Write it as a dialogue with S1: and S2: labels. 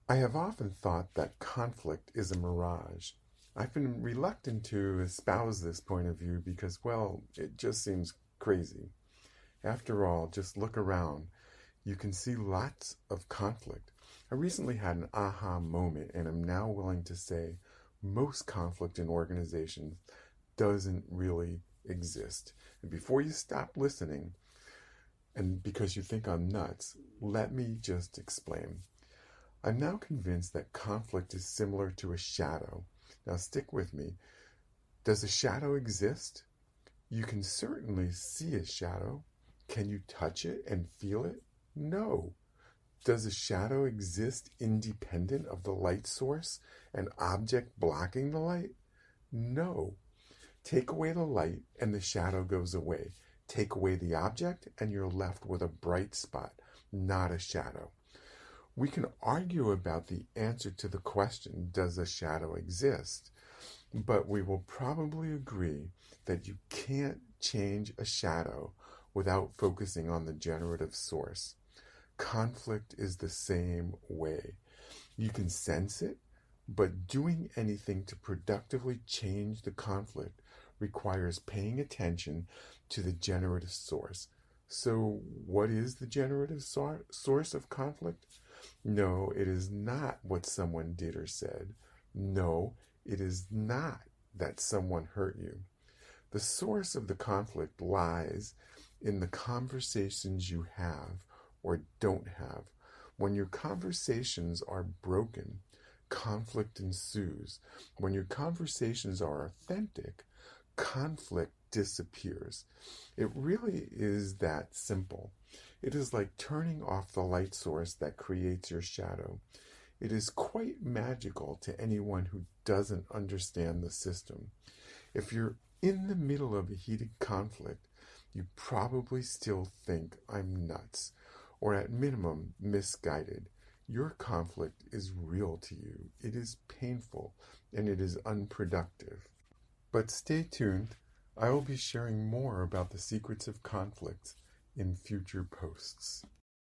S1: I have often thought that conflict is a mirage. I've been reluctant to espouse this point of view because, well, it just seems crazy. After all, just look around. You can see lots of conflict. I recently had an aha moment and am now willing to say most conflict in organizations doesn't really exist. And before you stop listening, and because you think I'm nuts, let me just explain. I'm now convinced that conflict is similar to a shadow. Now, stick with me. Does a shadow exist? You can certainly see a shadow. Can you touch it and feel it? No. Does a shadow exist independent of the light source, an object blocking the light? No. Take away the light and the shadow goes away. Take away the object and you're left with a bright spot, not a shadow. We can argue about the answer to the question, does a shadow exist? But we will probably agree that you can't change a shadow without focusing on the generative source. Conflict is the same way. You can sense it, but doing anything to productively change the conflict requires paying attention to the generative source. So, what is the generative source of conflict? No, it is not what someone did or said. No, it is not that someone hurt you. The source of the conflict lies in the conversations you have or don't have. When your conversations are broken, conflict ensues. When your conversations are authentic, conflict disappears. It really is that simple. It is like turning off the light source that creates your shadow. It is quite magical to anyone who doesn't understand the system. If you're in the middle of a heated conflict, you probably still think I'm nuts, or at minimum, misguided. Your conflict is real to you. It is painful, and it is unproductive. But stay tuned. I will be sharing more about the secrets of conflict in future posts.